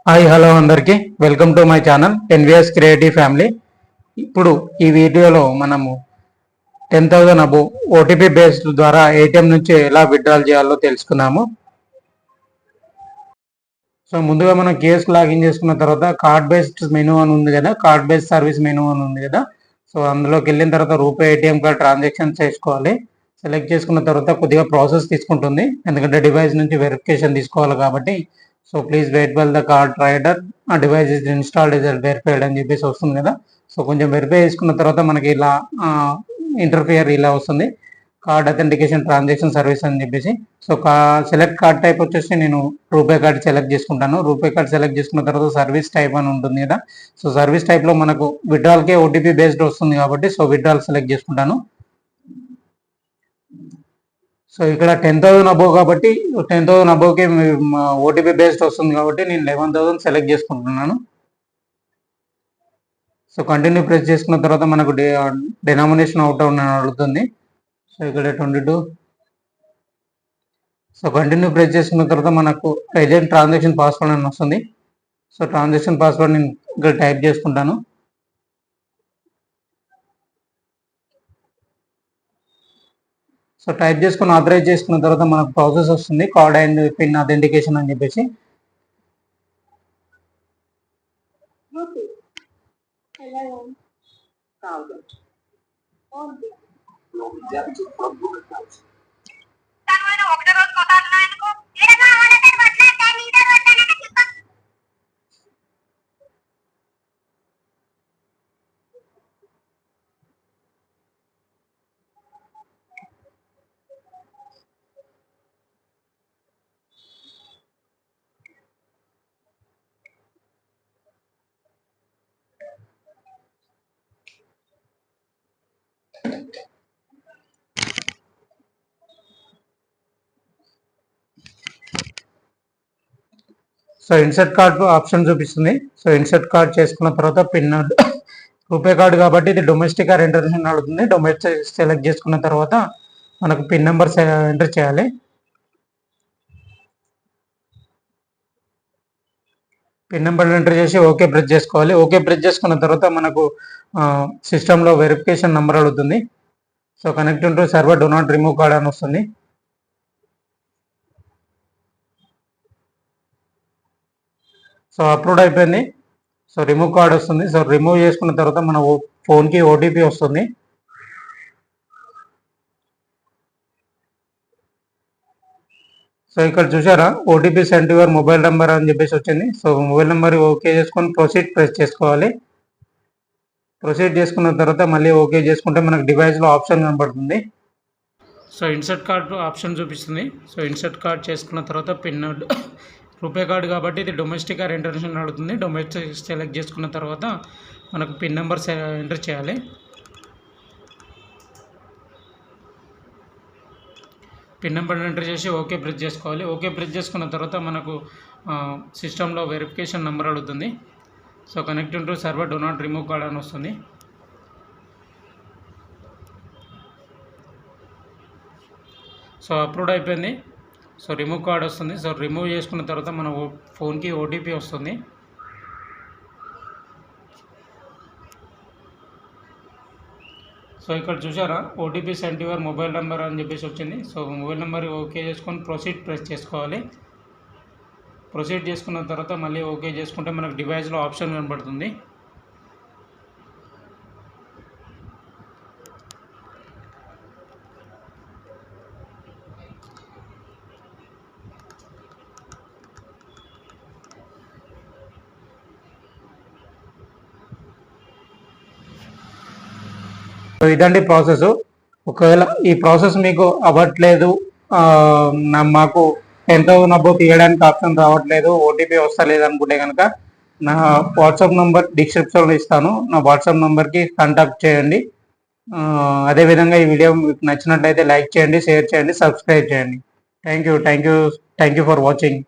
Hi hello అందరికీ welcome to my channel NVS creative family. ఇప్పుడు ఈ వీడియోలో మనము 10,000 అబో ఓటీపీ బేస్డ్ ద్వారా ఏటీఎం నుంచి ఎలా విత్డ్రాల్ చేయాలో తెలుసుకున్నాము. సో ముందుగా మనం కేస్ లాగిన్ చేసుకున్న తర్వాత కార్డ్ బేస్డ్ మెనూ అని ఉంది కదా, కార్డ్ బేస్డ్ సర్వీస్ మెనూ అని ఉంది కదా. సో అందులోకి వెళ్ళిన తర్వాత రూపే ఏటీఎం కార్డ్ ట్రాన్సాక్షన్ చేసుకోవాలి. సెలెక్ట్ చేసుకున్న తర్వాత కొద్దిగా ప్రాసెస్ తీసుకుంటుంది, ఎందుకంటే డివైస్ నుంచి వెరిఫికేషన్ తీసుకోవాలి కాబట్టి. So please wait while the card reader device is installed is verified అని చెప్పేసి వస్తుంది కదా. సో కొంచెం వెరిఫై చేసుకున్న తర్వాత మనకి ఇలా ఇంటర్ఫియర్ ఇలా వస్తుంది, కార్డ్ అథెంటికేషన్ ట్రాన్సాక్షన్ సర్వీస్ అని చెప్పేసి. సో సెలెక్ట్ కార్డ్ టైప్ వచ్చేసి నేను రూపే కార్డ్ సెలెక్ట్ చేసుకుంటాను. రూపే కార్డ్ సెలెక్ట్ చేసుకున్న తర్వాత సర్వీస్ టైప్ అని ఉంటుంది కదా. సో సర్వీస్ టైప్లో మనకు విత్డ్రాల్కే ఓటీపీ బేస్డ్ వస్తుంది కాబట్టి సో విత్డ్రాల్ సెలెక్ట్ చేసుకుంటాను. సో ఇక్కడ 10,000 అబోవ్ కాబట్టి 10,000 అబోవ్కి ఓటీపీ బేస్డ్ వస్తుంది కాబట్టి నేను 11,000 సెలెక్ట్ చేసుకుంటున్నాను. సో కంటిన్యూ ప్రెస్ చేసుకున్న తర్వాత మనకు డినామినేషన్ అవుట్ అని అడుగుతుంది. సో ఇక్కడ 22. సో కంటిన్యూ ప్రెస్ చేసుకున్న తర్వాత మనకు ఏజెంట్ ట్రాన్సాక్షన్ పాస్వర్డ్ అని వస్తుంది. సో ట్రాన్సాక్షన్ పాస్వర్డ్ నేను ఇక్కడ టైప్ చేసుకుంటాను. సో టైప్ చేసుకుని ఆథరైజ్ చేసుకున్న తర్వాత మనకు ప్రాసెస్ వస్తుంది, కార్డ్ అండ్ పిన్ అథెంటికేషన్ అని చెప్పేసి. సో ఇన్సర్ట్ కార్డ్ ఆప్షన్ చూపిస్తుంది. సో ఇన్సర్ట్ కార్డ్ చేసుకున్న తర్వాత పిన్ రూపే కార్డ్ కాబట్టి ఇది డొమెస్టిక్ ఆర్ ఇంటర్నేషనల్ అడుగుతుంది. డొమెస్టిక్ సెలెక్ట్ చేసుకున్న తర్వాత మనకు పిన్ నెంబర్ ఎంటర్ చేయాలి. పిన్ నెంబర్ ఎంటర్ చేసి ఓకే ప్రెస్ చేసుకోవాలి. ఓకే ప్రెస్ చేసుకున్న తర్వాత మనకు సిస్టంలో వెరిఫికేషన్ నెంబర్ అడుగుతుంది. So connecting to server do not remove card అని వస్తుంది. సో అప్లోడ్ అయిపోయింది. సో రిమూవ్ కార్డ్ వస్తుంది. సో రిమూవ్ చేసుకున్న తర్వాత మన ఫోన్కి ఓటీపీ వస్తుంది. సో ఇక్కడ చూసారా OTP send your mobile number అని చెప్పేసి వచ్చింది. సో మొబైల్ నెంబర్ ఓకే చేసుకొని ప్రొసీడ్ ప్రెస్ చేసుకోవాలి. ప్రొసీడ్ చేసుకున్న తర్వాత మళ్ళీ ఓకే చేసుకుంటే మనకు డివైస్లో ఆప్షన్ కనబడుతుంది. సో ఇన్సర్ట్ కార్డ్ ఆప్షన్ చూపిస్తుంది. సో ఇన్సర్ట్ కార్డ్ చేసుకున్న తర్వాత పిన్ రూపే కార్డ్ కాబట్టి ఇది డొమెస్టిక్ ఆర్ ఇంటర్నేషనల్ అడుగుతుంది. డొమెస్టిక్ సెలెక్ట్ చేసుకున్న తర్వాత మనకు పిన్ నెంబర్ ఎంటర్ చేయాలి. పిన్ నెంబర్ ఎంటర్ చేసి ఓకే ప్రెస్ చేసుకోవాలి. ఓకే ప్రెస్ చేసుకున్న తర్వాత మనకు సిస్టంలో వెరిఫికేషన్ నెంబర్ అడుగుతుంది. So connecting to server do not remove card అని వస్తుంది. సో అప్లోడ్ అయిపోయింది. సో రిమూవ్ కార్డ్ వస్తుంది. సో రిమూవ్ చేసుకున్న తర్వాత మన ఫోన్కి ఓటీపీ వస్తుంది. సో ఇక్కడ చూసారా OTP send your mobile number అని చెప్పేసి వచ్చింది. సో మొబైల్ నెంబర్ ఓకే చేసుకొని ప్రొసీడ్ ప్రెస్ చేసుకోవాలి. ప్రొసీడ్ చేసుకున్న తర్వాత మళ్ళీ ఓకే చేసుకుంటే మనకు డివైస్లో ఆప్షన్ కనబడుతుంది. సో ఇదండి ప్రాసెస్. ఒకవేళ ఈ ప్రాసెస్ మీకు అవ్వట్లేదు, మాకు 10,000 అబోవ్ తీయడానికి ఆప్షన్ రావట్లేదు, ఓటీపీ వస్తలేదు అనుకుంటే కనుక నా వాట్సాప్ నెంబర్ డిస్క్రిప్షన్లో ఇస్తాను. నా వాట్సాప్ నెంబర్కి కాంటాక్ట్ చేయండి. అదేవిధంగా ఈ వీడియో మీకు నచ్చినట్లయితే లైక్ చేయండి, షేర్ చేయండి, సబ్స్క్రైబ్ చేయండి. Thank you for watching.